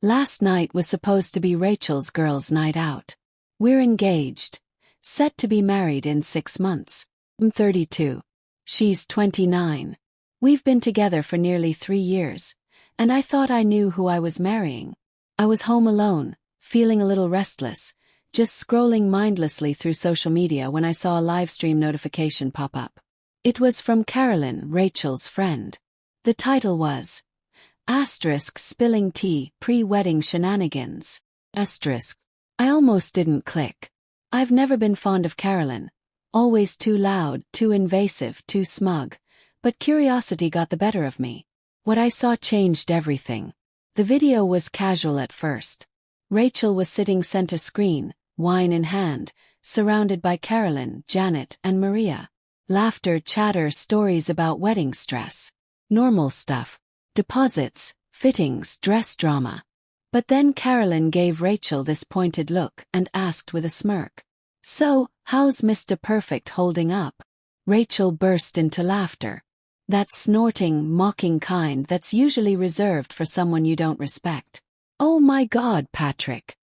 Last night was supposed to be Rachel's girls' night out. We're engaged. Set to be married in 6 months. I'm 32. She's 29. We've been together for nearly 3 years, and I thought I knew who I was marrying. I was home alone, feeling a little restless, just scrolling mindlessly through social media when I saw a livestream notification pop up. It was from Carolyn, Rachel's friend. The title was, *Spilling Tea, Pre-Wedding Shenanigans. I almost didn't click. I've never been fond of Carolyn. Always too loud, too invasive, too smug. But curiosity got the better of me. What I saw changed everything. The video was casual at first. Rachel was sitting center screen, wine in hand, surrounded by Carolyn, Janet, and Maria. Laughter, chatter, stories about wedding stress. Normal stuff. Deposits, fittings, dress drama. But then Carolyn gave Rachel this pointed look and asked with a smirk, "So, how's Mr. Perfect holding up?" Rachel burst into laughter. That snorting, mocking kind that's usually reserved for someone you don't respect. "Oh my God, Patrick.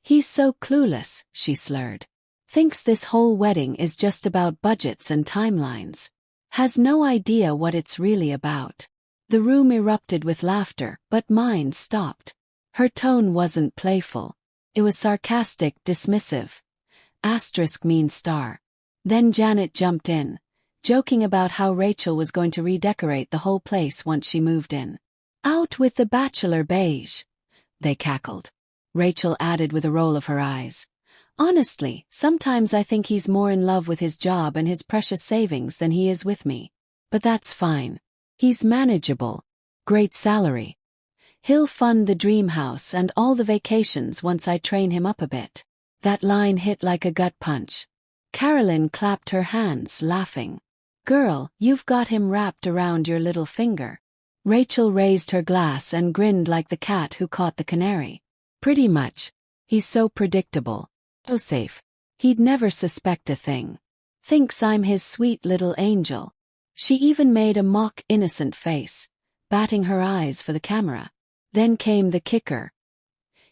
He's so clueless," she slurred. "Thinks this whole wedding is just about budgets and timelines. Has no idea what it's really about." The room erupted with laughter, but mine stopped. Her tone wasn't playful. It was sarcastic, dismissive. Mean star. Then Janet jumped in, joking about how Rachel was going to redecorate the whole place once she moved in. "Out with the bachelor beige," they cackled. Rachel added with a roll of her eyes, "Honestly, sometimes I think he's more in love with his job and his precious savings than he is with me. But that's fine. He's manageable. Great salary. He'll fund the dream house and all the vacations once I train him up a bit." That line hit like a gut punch. Carolyn clapped her hands, laughing. "Girl, you've got him wrapped around your little finger." Rachel raised her glass and grinned like the cat who caught the canary. "Pretty much. He's so predictable. So safe. He'd never suspect a thing. Thinks I'm his sweet little angel." She even made a mock innocent face, batting her eyes for the camera. Then came the kicker.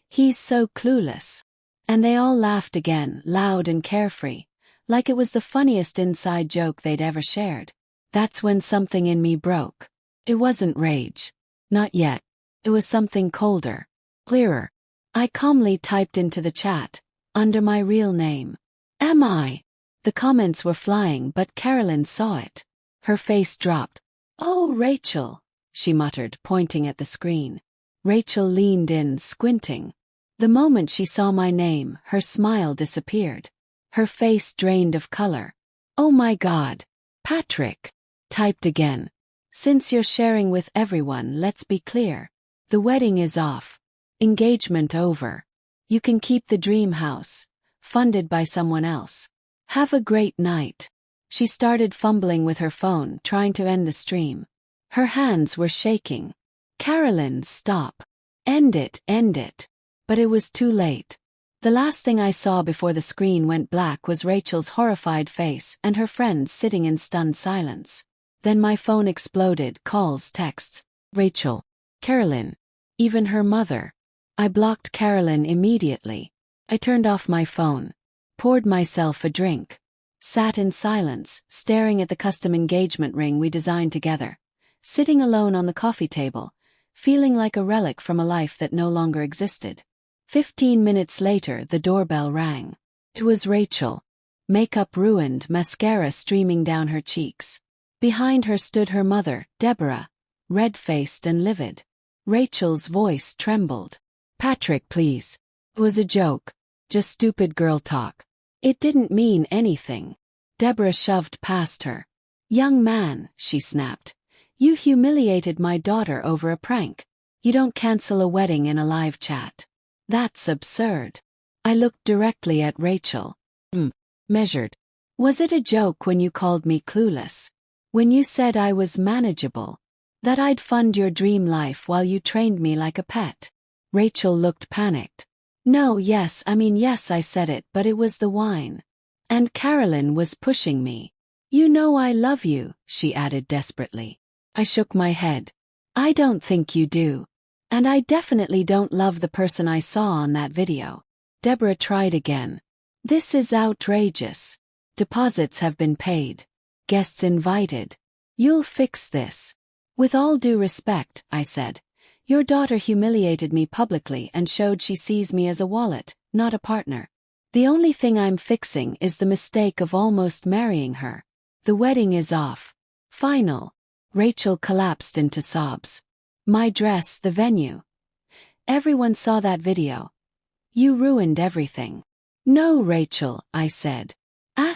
"He's so clueless." And they all laughed again, loud and carefree, like it was the funniest inside joke they'd ever shared. That's when something in me broke. It wasn't rage. Not yet. It was something colder, clearer. I calmly typed into the chat, under my real name. "Am I?" The comments were flying, but Carolyn saw it. Her face dropped. "Oh, Rachel," she muttered, pointing at the screen. Rachel leaned in, squinting. The moment she saw my name, her smile disappeared. Her face drained of color. "Oh my God. Patrick." Typed again. "Since you're sharing with everyone, let's be clear. The wedding is off. Engagement over. You can keep the dream house, funded by someone else. Have a great night." She started fumbling with her phone, trying to end the stream. Her hands were shaking. "Carolyn, stop. End it, end it." But it was too late. The last thing I saw before the screen went black was Rachel's horrified face and her friends sitting in stunned silence. Then my phone exploded, calls, texts. Rachel. Carolyn. Even her mother. I blocked Carolyn immediately. I turned off my phone. Poured myself a drink. Sat in silence, staring at the custom engagement ring we designed together. Sitting alone on the coffee table, feeling like a relic from a life that no longer existed. 15 minutes later, the doorbell rang. It was Rachel. Makeup ruined, mascara streaming down her cheeks. Behind her stood her mother, Deborah, red-faced and livid. Rachel's voice trembled. "Patrick, please. It was a joke. Just stupid girl talk. It didn't mean anything." Deborah shoved past her. "Young man," she snapped. "You humiliated my daughter over a prank. You don't cancel a wedding in a live chat. That's absurd." I looked directly at Rachel. Measured. "Was it a joke when you called me clueless? When you said I was manageable? That I'd fund your dream life while you trained me like a pet?" Rachel looked panicked. "No, yes, I said it, but it was the wine. And Carolyn was pushing me. You know I love you," she added desperately. I shook my head. "I don't think you do. And I definitely don't love the person I saw on that video. Deborah tried again. This is outrageous. Deposits have been paid. Guests invited. You'll fix this. With all due respect, I said. Your daughter humiliated me publicly and showed she sees me as a wallet, not a partner. The only thing I'm fixing is the mistake of almost marrying her. The wedding is off. Final. Rachel collapsed into sobs. My dress, the venue. Everyone saw that video. You ruined everything. No, Rachel, I said. You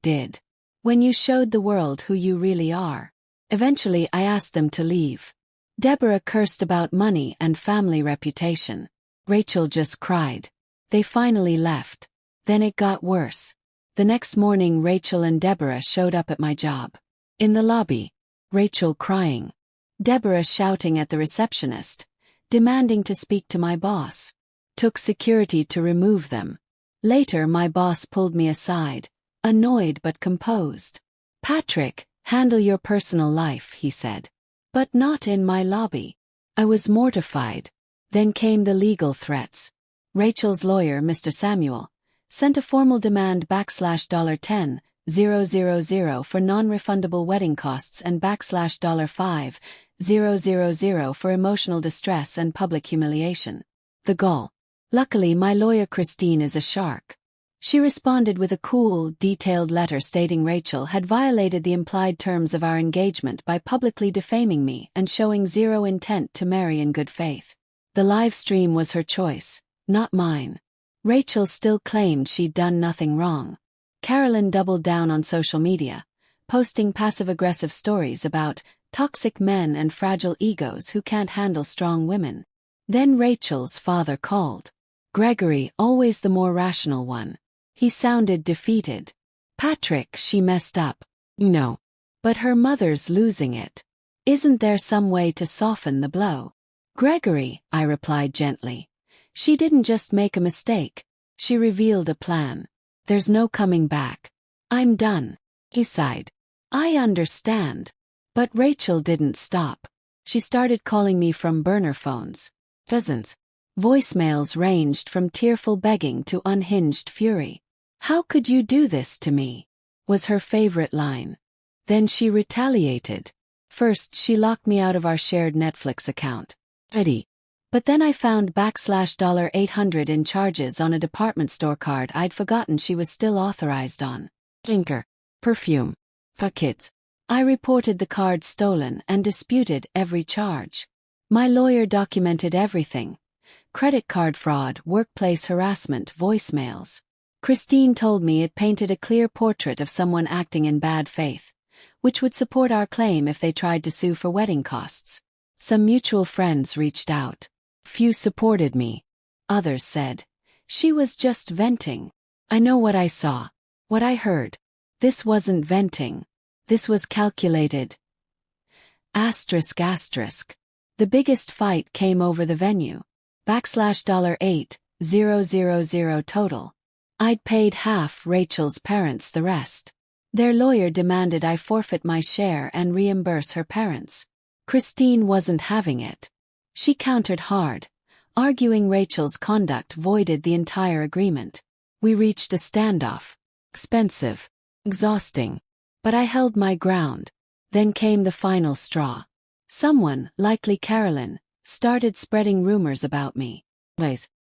did. When you showed the world who you really are. Eventually I asked them to leave. Deborah cursed about money and family reputation. Rachel just cried. They finally left. Then it got worse. The next morning Rachel and Deborah showed up at my job. In the lobby. Rachel crying. Deborah shouting at the receptionist, demanding to speak to my boss. Took security to remove them. Later my boss pulled me aside, annoyed but composed. Patrick, handle your personal life, he said. But not in my lobby. I was mortified. Then came the legal threats. Rachel's lawyer, Mr. Samuel, sent a formal demand $10,000 for non-refundable wedding costs and $5,000 for emotional distress and public humiliation. The gall. Luckily my lawyer Christine is a shark. She responded with a cool, detailed letter stating Rachel had violated the implied terms of our engagement by publicly defaming me and showing zero intent to marry in good faith. The live stream was her choice, not mine. Rachel still claimed she'd done nothing wrong. Carolyn doubled down on social media, posting passive-aggressive stories about toxic men and fragile egos who can't handle strong women. Then Rachel's father called. Gregory, always the more rational one. He sounded defeated. Patrick, she messed up. No. But her mother's losing it. Isn't there some way to soften the blow? Gregory, I replied gently. She didn't just make a mistake. She revealed a plan. There's no coming back. I'm done. He sighed. I understand. But Rachel didn't stop. She started calling me from burner phones. Dozens. Voicemails ranged from tearful begging to unhinged fury. How could you do this to me? Was her favorite line. Then she retaliated. First she locked me out of our shared Netflix account. Ready. But then I found $800 in charges on a department store card I'd forgotten she was still authorized on. Tinker. Perfume. For kids. I reported the card stolen and disputed every charge. My lawyer documented everything. Credit card fraud, workplace harassment, voicemails. Christine told me it painted a clear portrait of someone acting in bad faith, which would support our claim if they tried to sue for wedding costs. Some mutual friends reached out. Few supported me. Others said, she was just venting. I know what I saw. What I heard. This wasn't venting. This was calculated. ***. The biggest fight came over the venue. $8,000 total. I'd paid half, Rachel's parents the rest. Their lawyer demanded I forfeit my share and reimburse her parents. Christine wasn't having it. She countered hard, arguing Rachel's conduct voided the entire agreement. We reached a standoff. Expensive. Exhausting. But I held my ground. Then came the final straw. Someone, likely Carolyn, started spreading rumors about me.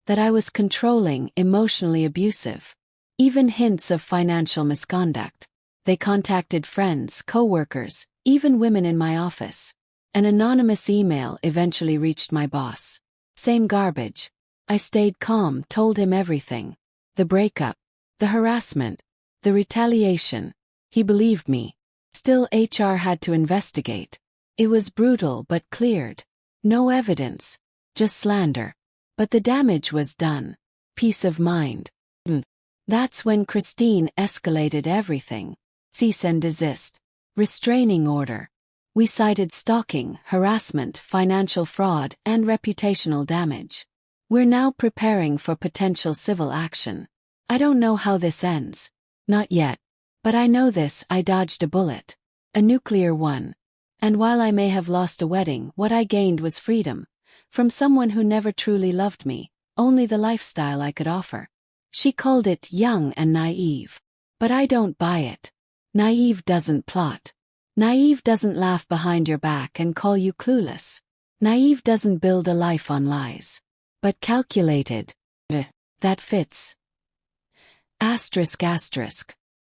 That I was controlling, emotionally abusive. Even hints of financial misconduct. They contacted friends, co-workers, even women in my office. An anonymous email eventually reached my boss. Same garbage. I stayed calm, told him everything. The breakup. The harassment. The retaliation. He believed me. Still, HR had to investigate. It was brutal but cleared. No evidence. Just slander. But the damage was done. Peace of mind. That's when Christine escalated everything. Cease and desist. Restraining order. We cited stalking, harassment, financial fraud, and reputational damage. We're now preparing for potential civil action. I don't know how this ends. Not yet. But I know this, I dodged a bullet. A nuclear one. And while I may have lost a wedding, what I gained was freedom. From someone who never truly loved me, only the lifestyle I could offer. She called it young and naive. But I don't buy it. Naive doesn't plot. Naive doesn't laugh behind your back and call you clueless. Naive doesn't build a life on lies. But calculated. That fits. Asterisk asterisk.